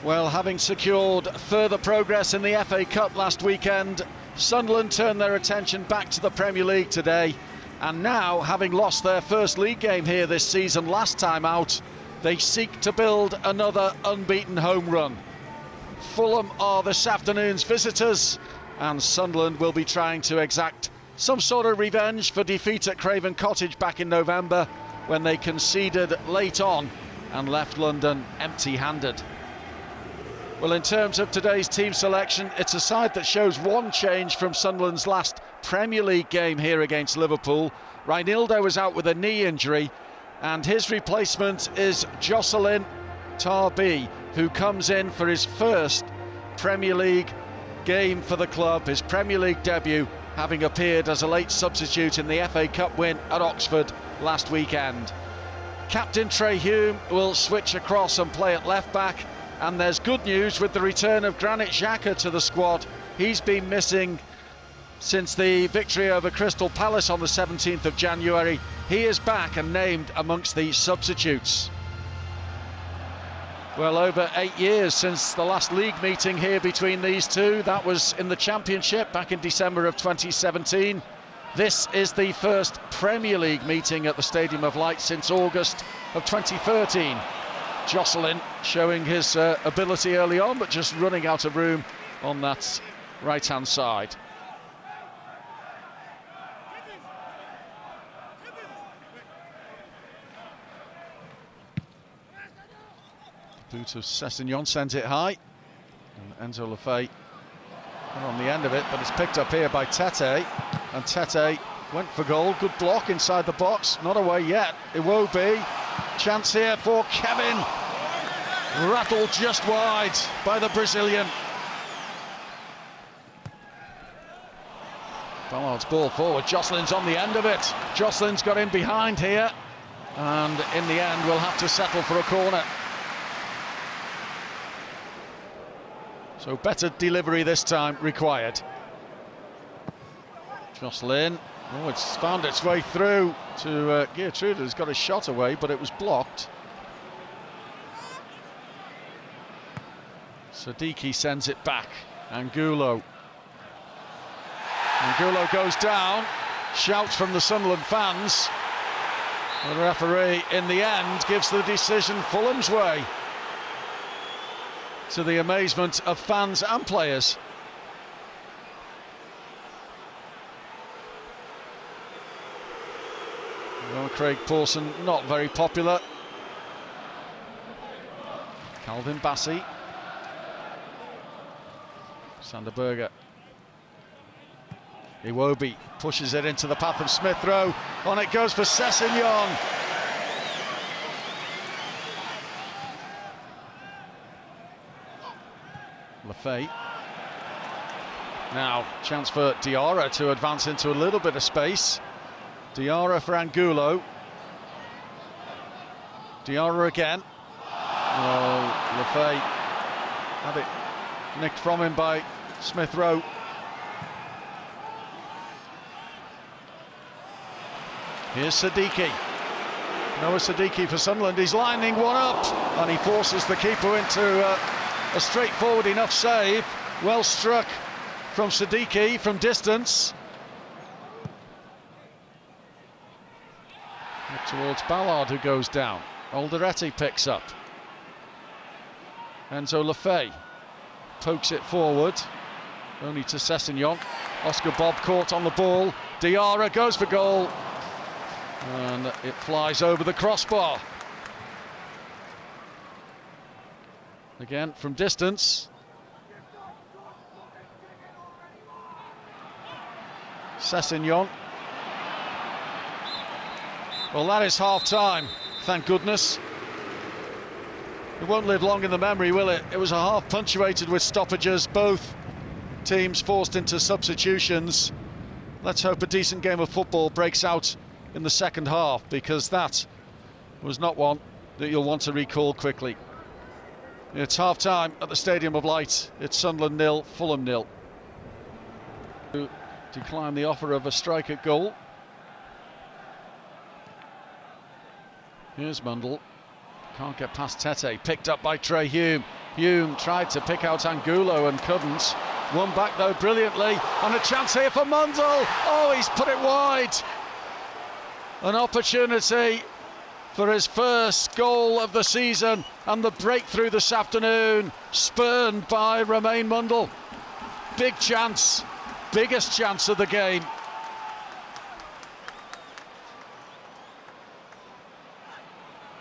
Well, having secured further progress in the FA Cup last weekend, Sunderland turned their attention back to the Premier League today, and now, having lost their first league game here this season last time out, they seek to build another unbeaten home run. Fulham are this afternoon's visitors, and Sunderland will be trying to exact some sort of revenge for defeat at Craven Cottage back in November, when they conceded late on and left London empty-handed. Well, in terms of today's team selection, it's a side that shows one change from Sunderland's last Premier League game here against Liverpool. Reinildo is out with a knee injury, and his replacement is Jocelyn Tarby, who comes in for his first Premier League game for the club, his Premier League debut, having appeared as a late substitute in the FA Cup win at Oxford last weekend. Captain Trey Hume will switch across and play at left-back. And there's good news with the return of Granit Xhaka to the squad. He's been missing since the victory over Crystal Palace on the 17th of January. He is back and named amongst the substitutes. Well, over 8 years since the last league meeting here between these two. That was in the Championship back in December of 2017. This is the first Premier League meeting at the Stadium of Light since August of 2013. Jocelyn showing his ability early on, but just running out of room on that right-hand side. The boot of Sessegnon sent it high, and Enzo Lefebvre got on the end of it, but it's picked up here by Tete, and Tete went for goal. Good block inside the box, not away yet. Iwobi, chance here for Kevin. Rattled just wide by the Brazilian. Ballard's ball forward, Jocelyn's on the end of it. Jocelyn's got in behind here, and in the end we'll have to settle for a corner. So better delivery this time required. Jocelyn, oh, it's found its way through to Geertruida, who's got a shot away, but it was blocked. Siddiqui sends it back. Angulo goes down. Shouts from the Sunderland fans. The referee, in the end, gives the decision Fulham's way, to the amazement of fans and players. Well, Craig Pawson not very popular. Calvin Bassey. Sander Berger. Iwobi pushes it into the path of Smith Rowe. On it goes for Sessegnon. Lefebvre. Now, chance for Diarra to advance into a little bit of space. Diarra for Angulo. Diarra again. Oh, Lefebvre had it nicked from him by Smith Rowe. Here's Siddiqui. Noah Siddiqui for Sunderland. He's lining one up, and he forces the keeper into a straightforward enough save. Well struck from Siddiqui from distance. Up towards Ballard, who goes down. Alderete picks up. Enzo Lefebvre pokes it forward, only to Sessegnon. Oscar Bob caught on the ball. Diarra goes for goal, and it flies over the crossbar. Again from distance. Sessegnon. Well, that is half-time, thank goodness. It won't live long in the memory, will it? It was a half punctuated with stoppages, both teams forced into substitutions. Let's hope a decent game of football breaks out in the second half, because that was not one that you'll want to recall quickly. It's half-time at the Stadium of Light. It's Sunderland 0, Fulham 0. To decline the offer of a strike at goal. Here's Mundle. Can't get past Tete. Picked up by Trey Hume. Hume tried to pick out Angulo and couldn't. Won back though brilliantly, and a chance here for Mundle. Oh, he's put it wide. An opportunity for his first goal of the season, and the breakthrough this afternoon spurned by Romain Mundle. Big chance, biggest chance of the game.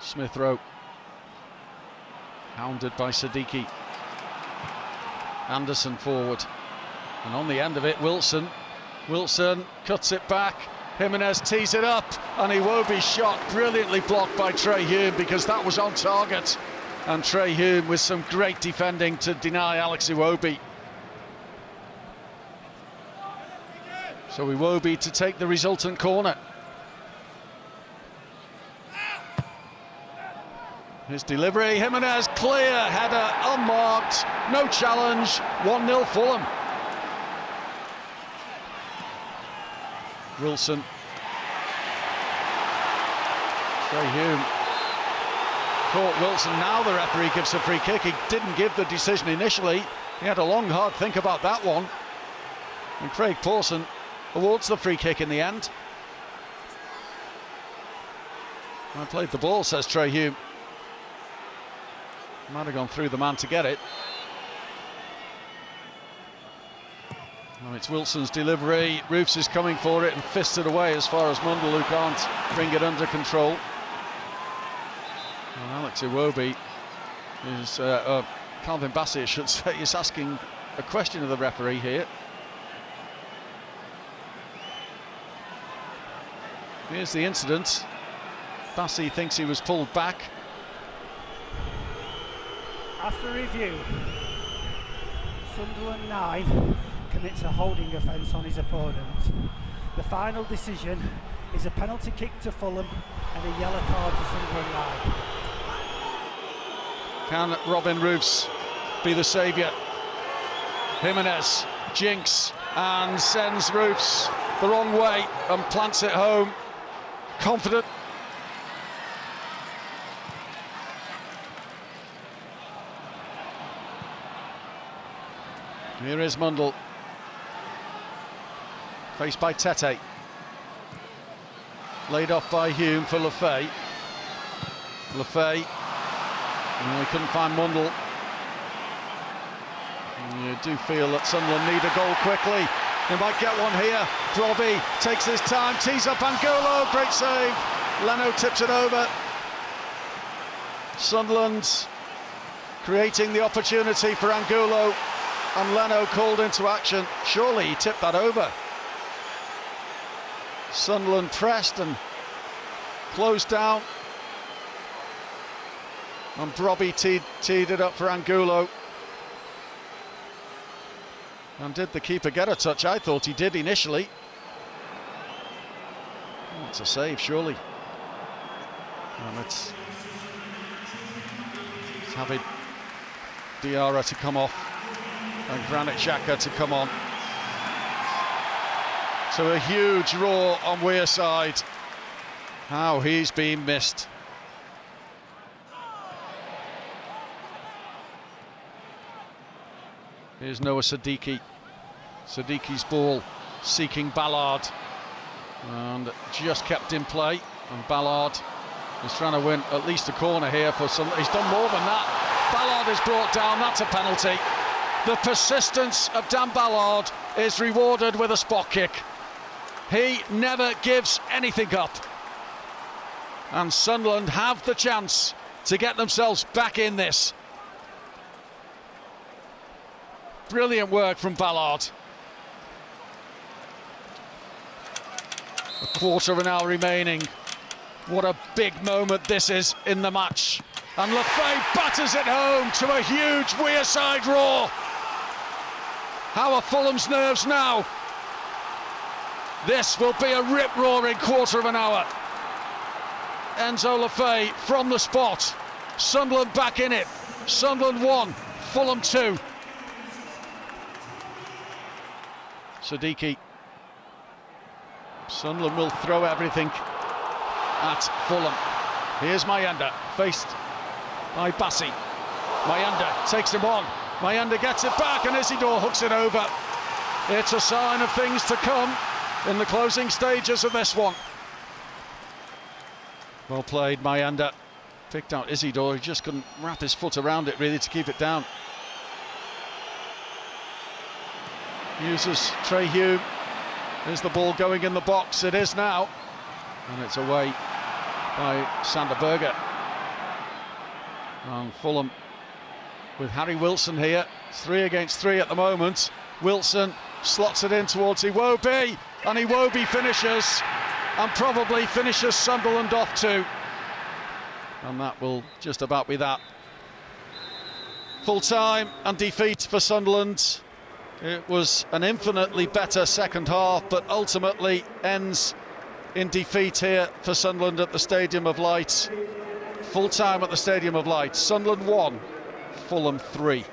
Smith Rowe, hounded by Siddiqui. Anderson forward, and on the end of it, Wilson cuts it back. Jimenez tees it up, and Iwobi's shot brilliantly blocked by Trey Hume, because that was on target. And Trey Hume with some great defending to deny Alex Iwobi. So Iwobi to take the resultant corner. His delivery, Jimenez, clear, header, unmarked, no challenge, 1-0 Fulham. Wilson. Trey Hume caught Wilson, now the referee gives a free kick. He didn't give the decision initially, he had a long hard think about that one. And Craig Pawson awards the free kick in the end. I played the ball, says Trey Hume. Might have gone through the man to get it. Oh, it's Wilson's delivery. Roofs is coming for it and fists it away as far as Mundle, who can't bring it under control. And Alex Iwobi is, Calvin Bassey, I should say, is asking a question of the referee here. Here's the incident. Bassey thinks he was pulled back. After review, Sunderland 9 commits a holding offence on his opponent. The final decision is a penalty kick to Fulham and a yellow card to Sunderland 9. Can Robin Roofs be the saviour? Jimenez jinks and sends Roofs the wrong way and plants it home. Confident. Here is Mundle, faced by Tete, laid off by Hume for Lefay. We couldn't find Mundle. And you do feel that Sunderland need a goal quickly. They might get one here. Robbie takes his time, tees up Angulo, great save. Leno tips it over. Sunderland creating the opportunity for Angulo, and Leno called into action. Surely he tipped that over. Sunderland pressed and closed down, and Robbie teed it up for Angulo. And did the keeper get a touch? I thought he did initially. It's a save, surely. And it's David Diarra to come off and Granit Xhaka to come on. So a huge roar on Weir side. How he's been missed. Here's Noah Siddiqui. Siddiqui's ball seeking Ballard, and just kept in play. And Ballard is trying to win at least a corner here for some. He's done more than that. Ballard is brought down. That's a penalty. The persistence of Dan Ballard is rewarded with a spot kick. He never gives anything up. And Sunderland have the chance to get themselves back in this. Brilliant work from Ballard. A quarter of an hour remaining. What a big moment this is in the match. And Lefay batters it home to a huge Weir side roar. How are Fulham's nerves now? This will be a rip-roaring quarter of an hour. Enzo Lefay from the spot. Sunderland back in it. Sunderland 1, Fulham 2. Siddiqui. Sunderland will throw everything at Fulham. Here's Mayenda, faced by Bassey. Mayanda takes him on. Mayanda gets it back and Isidore hooks it over. It's a sign of things to come in the closing stages of this one. Well played, Mayanda. Picked out Isidore, he just couldn't wrap his foot around it really to keep it down. Uses Trey Hume. Is the ball going in the box? It is now. And it's away by Sander Berge. And Fulham with Harry Wilson here. 3 against 3 at the moment. Wilson slots it in towards Iwobi. And Iwobi finishes. And probably finishes Sunderland off too. And that will just about be that. Full time and defeat for Sunderland. It was an infinitely better second half, but ultimately ends in defeat here for Sunderland at the Stadium of Light. Full time at the Stadium of Light. Sunderland 1, Fulham 3.